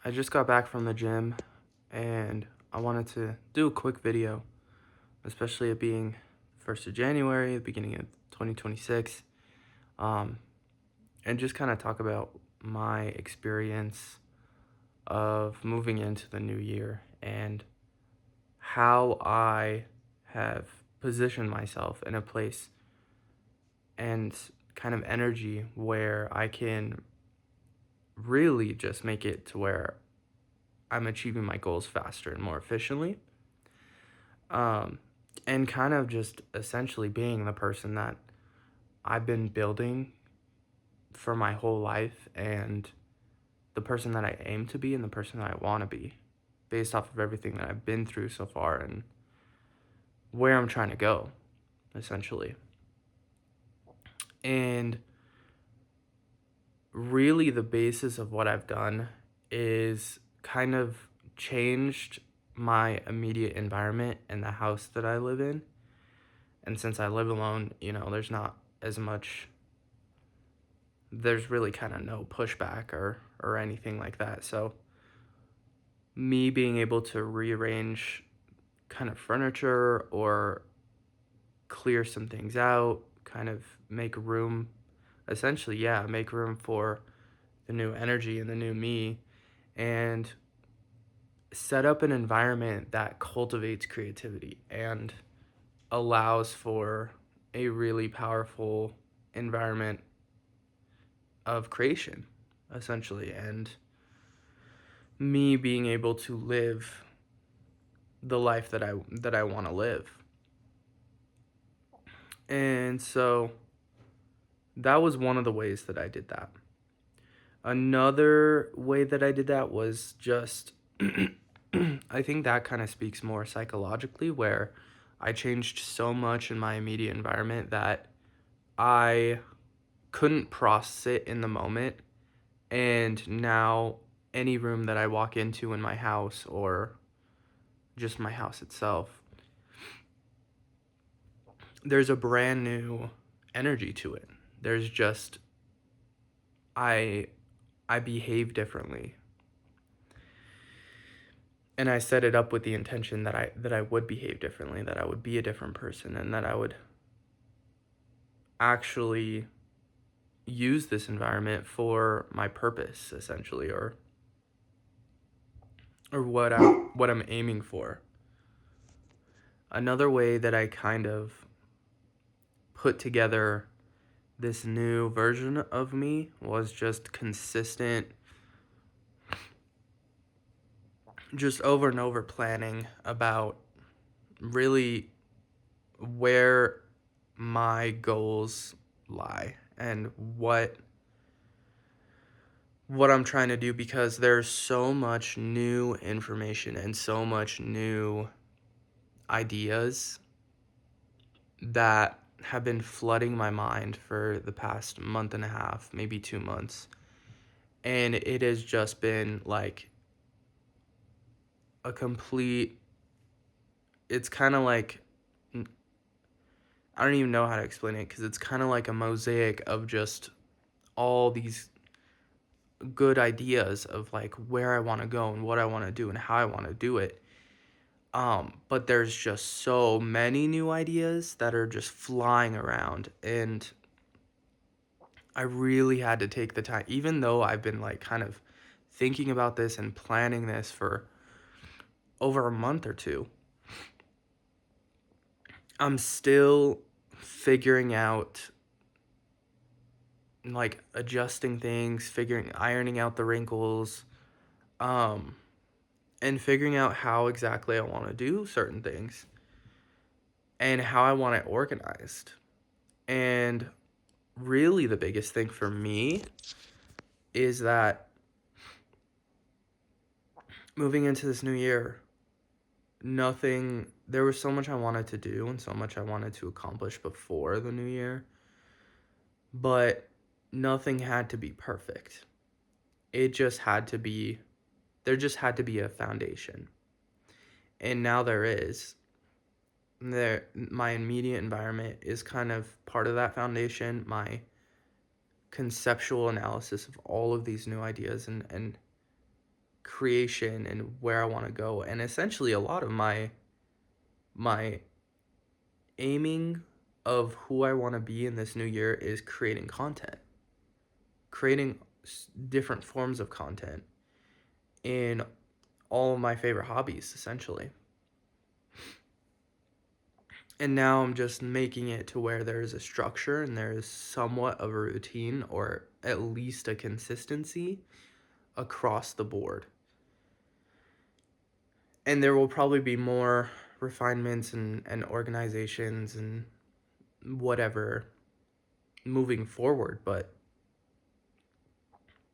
I just got back from the gym and I wanted to do a quick video, especially it being 1st of January, the beginning of 2026, um, and just kind of talk about my experience of moving into the new year and how I have positioned myself in a place and kind of energy where I can really just make it to where I'm achieving my goals faster and more efficiently. Um, and kind of just essentially being the person that I've been building for my whole life and the person that I aim to be and the person that I want to be based off of everything that I've been through so far and where I'm trying to go, essentially. And really, the basis of what I've done is kind of changed my immediate environment and the house that I live in. And since I live alone, there's not as much, there's really kind of no pushback or anything like that. So, me being able to rearrange kind of furniture or clear some things out, kind of make room, essentially, yeah, make room for the new energy and the new me, and set up an environment that cultivates creativity and allows for a really powerful environment of creation, essentially, and me being able to live the life that I want to live. And so that was one of the ways that I did that. Another way that I did that was just I think that kind of speaks more psychologically, where I changed so much in my immediate environment that I couldn't process it in the moment. And now, any room that I walk into in my house or just my house itself, there's a brand new energy to it. There's just, I I behave differently. And I set it up with the intention that I would behave differently, that I would be a different person, and that I would actually use this environment for my purpose, essentially, or what I'm aiming for. Another way that I kind of put together this new version of me was just consistent, just over and over planning about really where my goals lie and what I'm trying to do, because there's so much new information and so much new ideas that have been flooding my mind for the past month and a half, maybe 2 months. And it has just been like a complete, it's kind of like, I don't even know how to explain it, because it's kind of like a mosaic of just all these good ideas of like where I want to go and what I want to do and how I want to do it. But there's just so many new ideas that are just flying around, and I really had to take the time, even though I've been like kind of thinking about this and planning this for over a month or two. I'm still figuring out, like, adjusting things, ironing out the wrinkles, um, and figuring out how exactly I want to do certain things and how I want it organized. And really, the biggest thing for me is that moving into this new year, there was so much I wanted to do and so much I wanted to accomplish before the new year, but nothing had to be perfect. It just had to be, there just had to be a foundation. And now there is. My immediate environment is kind of part of that foundation. My conceptual analysis of all of these new ideas and creation and where I want to go. And essentially a lot of my aiming of who I want to be in this new year is creating content, creating different forms of content in all of my favorite hobbies, essentially. And now I'm just making it to where there's a structure and there's somewhat of a routine or at least a consistency across the board. And there will probably be more refinements and organizations and whatever moving forward, but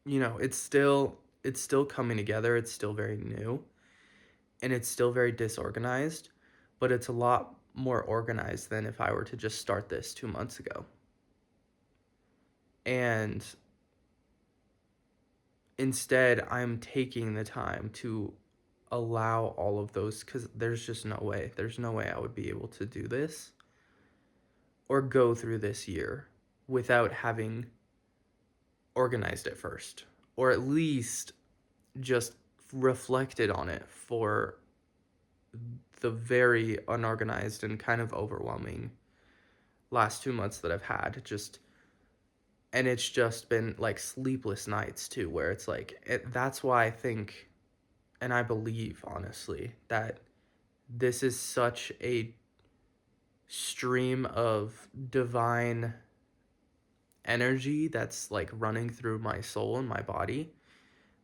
it's still coming together. It's still very new and it's still very disorganized, but it's a lot more organized than if I were to just start this 2 months ago. And instead, I'm taking the time to allow all of those, because there's no way I would be able to do this or go through this year without having organized it first, or at least just reflected on it for the very unorganized and kind of overwhelming last 2 months that I've had. And it's just been like sleepless nights too, where it's like, that's why I think, and I believe honestly, that this is such a stream of divine energy that's like running through my soul and my body,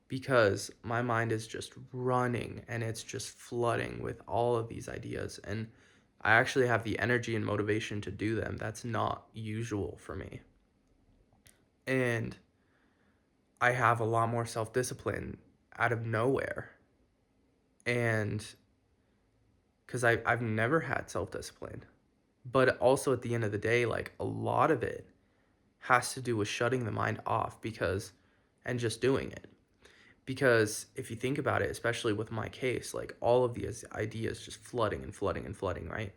because my mind is just running and it's just flooding with all of these ideas, and I actually have the energy and motivation to do them. That's not usual for me. And I have a lot more self-discipline out of nowhere. And because I've never had self-discipline. But also at the end of the day, like a lot of it has to do with shutting the mind off and just doing it. Because if you think about it, especially with my case, like all of these ideas just flooding and flooding and flooding, right?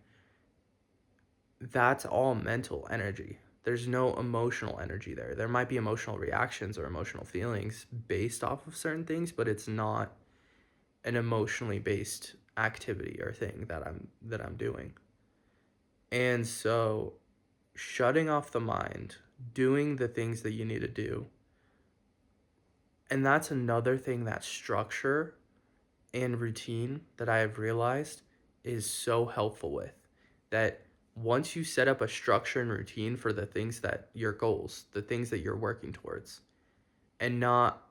That's all mental energy. There's no emotional energy there. There might be emotional reactions or emotional feelings based off of certain things, but it's not an emotionally based activity or thing that I'm doing. And so shutting off the mind, doing the things that you need to do. And that's another thing, that structure and routine that I have realized is so helpful with. That once you set up a structure and routine for the things that your goals, the things that you're working towards, and not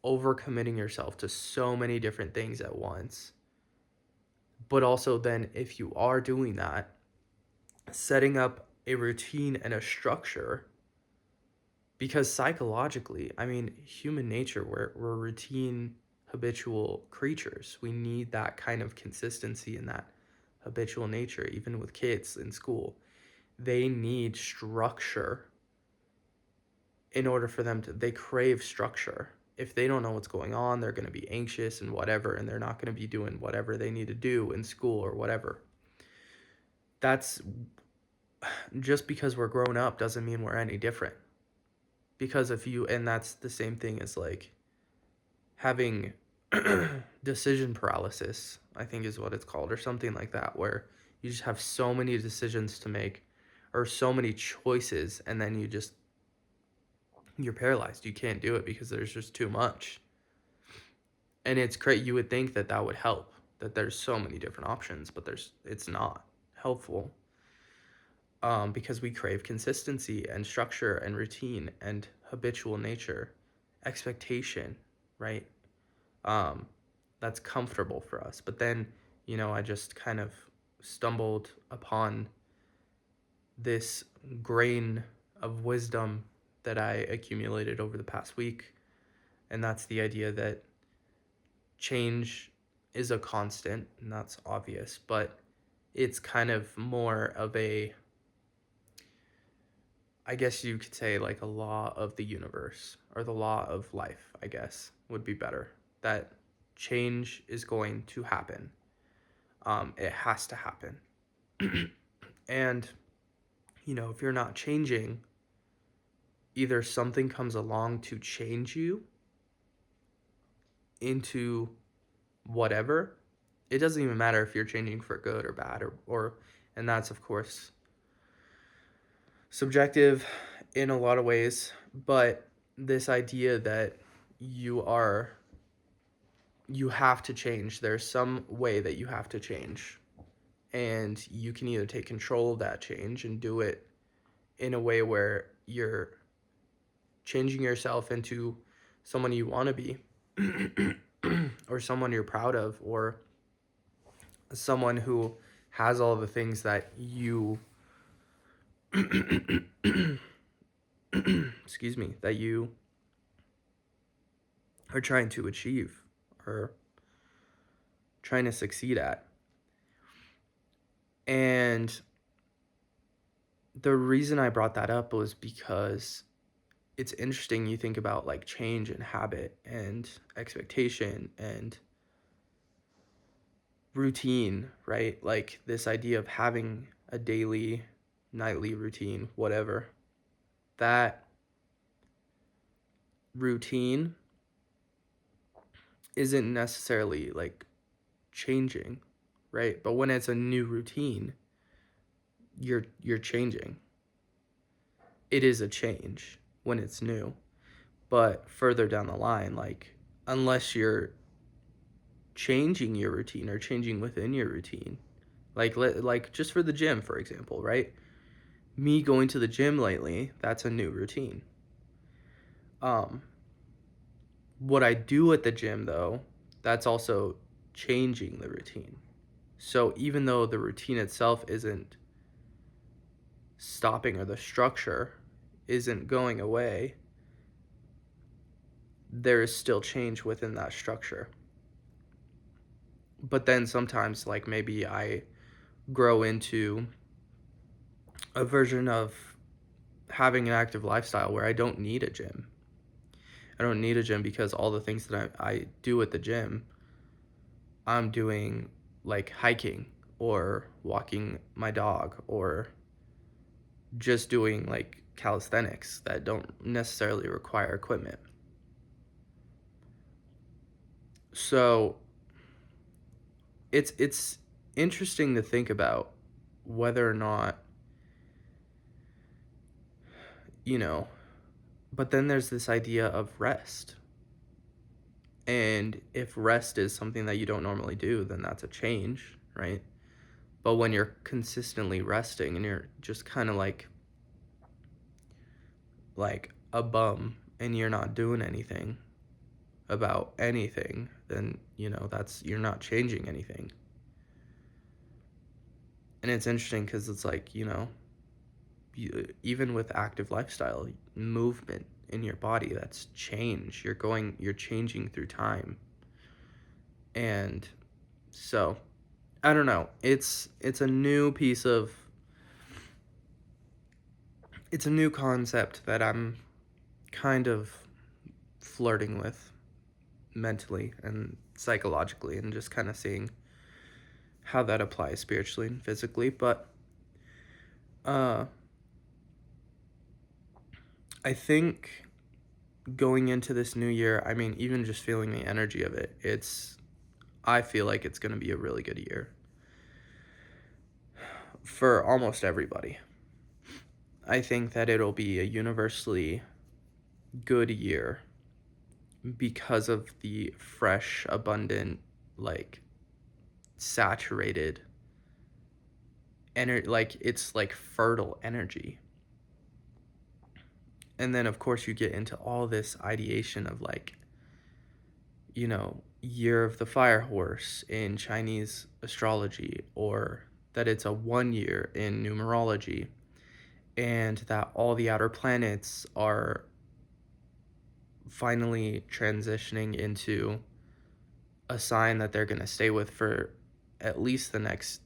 overcommitting yourself to so many different things at once. But also then if you are doing that, setting up a routine and a structure, because psychologically, I mean, human nature, we're routine, habitual creatures. We need that kind of consistency and that habitual nature. Even with kids in school, they need structure in order for them to, they crave structure. If they don't know what's going on, they're going to be anxious and whatever, and they're not going to be doing whatever they need to do in school or whatever. That's just because we're grown up doesn't mean we're any different. Because if you, and that's the same thing as like having decision paralysis, I think is what it's called, or something like that, where you just have so many decisions to make or so many choices, and then you're paralyzed. You can't do it because there's just too much. And it's great. You would think that that would help, that there's so many different options, but it's not helpful. Because we crave consistency and structure and routine and habitual nature, expectation, right? Um, that's comfortable for us. But then, I just kind of stumbled upon this grain of wisdom that I accumulated over the past week. And that's the idea that change is a constant, and that's obvious, but it's kind of more of a, I guess you could say, like a law of the universe, or the law of life, I guess would be better. That change is going to happen. It has to happen. And, if you're not changing, either something comes along to change you, into whatever. It doesn't even matter if you're changing for good or bad, or and that's of course subjective in a lot of ways, but this idea that you are you have to change. There's some way that you have to change. And you can either take control of that change and do it in a way where you're changing yourself into someone you want to be, or someone you're proud of, or someone who has all the things that you excuse me, that you are trying to achieve or trying to succeed at. And the reason I brought that up was because it's interesting. You think about like change and habit and expectation and routine, right? Like this idea of having a daily, nightly routine, whatever. That routine isn't necessarily like changing, right? But when it's a new routine, you're changing. It is a change when it's new. But further down the line, like unless you're changing your routine or changing within your routine, like just for the gym, for example, right? Me going to the gym lately, that's a new routine. Um, what I do at the gym though, that's also changing the routine. So even though the routine itself isn't stopping or the structure isn't going away, there is still change within that structure. But then sometimes, like maybe I grow into a version of having an active lifestyle where I don't need a gym. I don't need a gym because all the things that I do at the gym, I'm doing like hiking or walking my dog or just doing like calisthenics that don't necessarily require equipment. So it's interesting to think about whether or not, you know, but then there's this idea of rest. And if rest is something that you don't normally do, then that's a change, right? But when you're consistently resting and you're just kind of like a bum and you're not doing anything about anything, then, that's you're not changing anything. And it's interesting because it's like, even with active lifestyle, movement in your body, that's change. You're changing through time. And so, I don't know. It's a new piece of it's a new concept that I'm kind of flirting with mentally and psychologically, and just kind of seeing how that applies spiritually and physically. But uh I think going into this new year, I mean, even just feeling the energy of it, I feel like it's going to be a really good year for almost everybody. I think that it'll be a universally good year because of the fresh, abundant, like saturated energy, like it's like fertile energy. And then of course you get into all this ideation of like, year of the fire horse in Chinese astrology, or that it's a 1 year in numerology, and that all the outer planets are finally transitioning into a sign that they're going to stay with for at least the next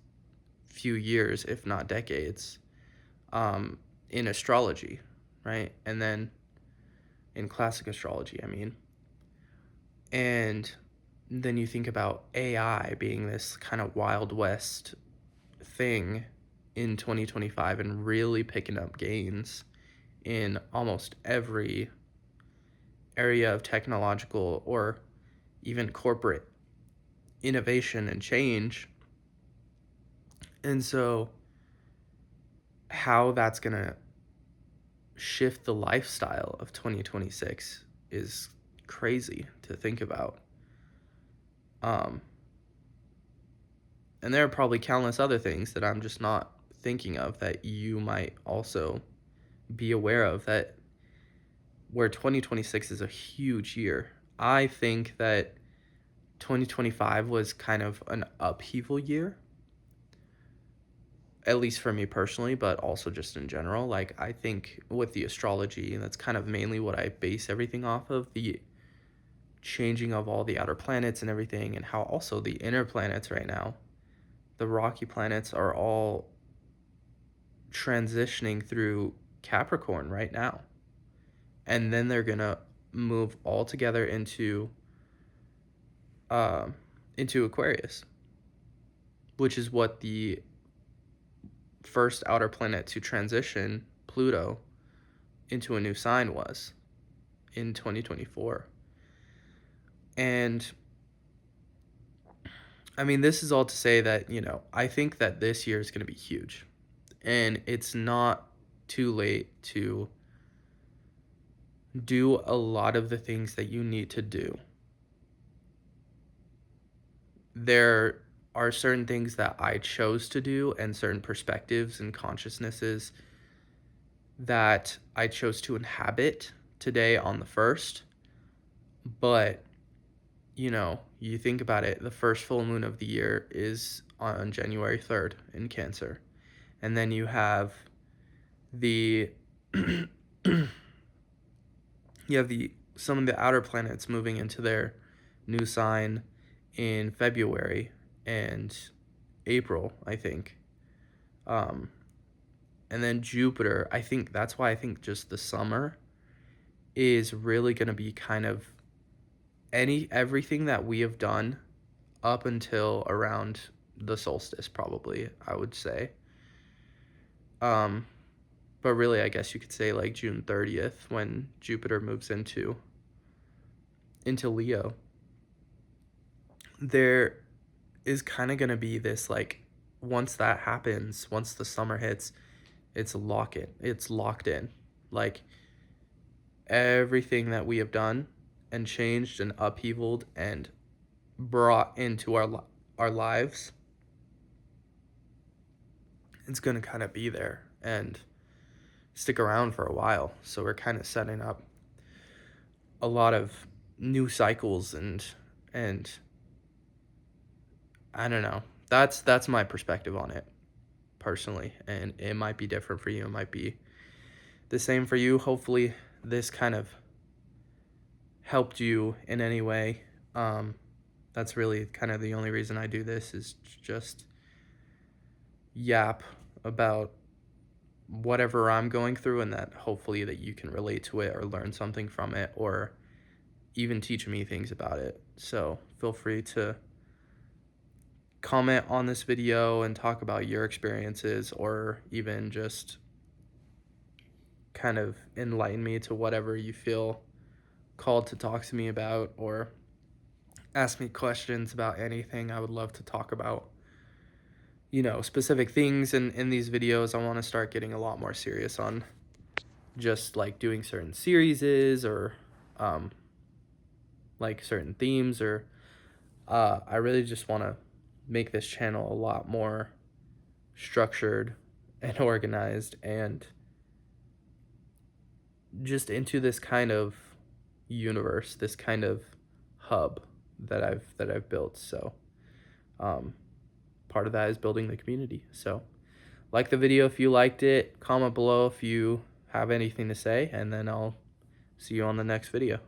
few years, if not decades, in astrology, right? And then in classic astrology, I mean. And then you think about AI being this kind of Wild West thing in 2025 and really picking up gains in almost every area of technological or even corporate innovation and change. And so how that's going to shift the lifestyle of 2026 is crazy to think about. Um, and there are probably countless other things that I'm just not thinking of that you might also be aware of, that where 2026 is a huge year. I think that 2025 was kind of an upheaval year, at least for me personally, but also just in general. Like, I think with the astrology, that's kind of mainly what I base everything off of, the changing of all the outer planets and everything, and how also the inner planets right now, the rocky planets, are all transitioning through Capricorn right now. And then they're gonna move all together into Aquarius, which is what the first outer planet to transition, Pluto, into a new sign was in 2024. And I mean, this is all to say that, I think that this year is going to be huge. And it's not too late to do a lot of the things that you need to do. There are certain things that I chose to do, and certain perspectives and consciousnesses that I chose to inhabit today on the 1st. But, you think about it, the first full moon of the year is on January 3rd in Cancer. And then you have the some of the outer planets moving into their new sign in February and April, I think. And then Jupiter, I think that's why I think just the summer is really going to be kind of everything that we have done up until around the solstice, probably, I would say. But really, I guess you could say like June 30th, when Jupiter moves into Leo. There is kind of going to be this, like, once that happens, once the summer hits, it's locked in. Like, everything that we have done and changed and upheavaled and brought into our lives, it's going to kind of be there and stick around for a while. So we're kind of setting up a lot of new cycles, and I don't know. That's my perspective on it personally, and it might be different for you. It might be the same for you. Hopefully this kind of helped you in any way. That's really kind of the only reason I do this, is just yap about whatever I'm going through, and that hopefully that you can relate to it or learn something from it, or even teach me things about it. So feel free to comment on this video and talk about your experiences, or even just kind of enlighten me to whatever you feel called to talk to me about, or ask me questions about anything. I would love to talk about, specific things in these videos. I want to start getting a lot more serious on just like doing certain series, or like certain themes, or I really just want to make this channel a lot more structured and organized, and just into this kind of universe, this kind of hub that I've built. So part of that is building the community. So like the video if you liked it, comment below if you have anything to say, and then I'll see you on the next video.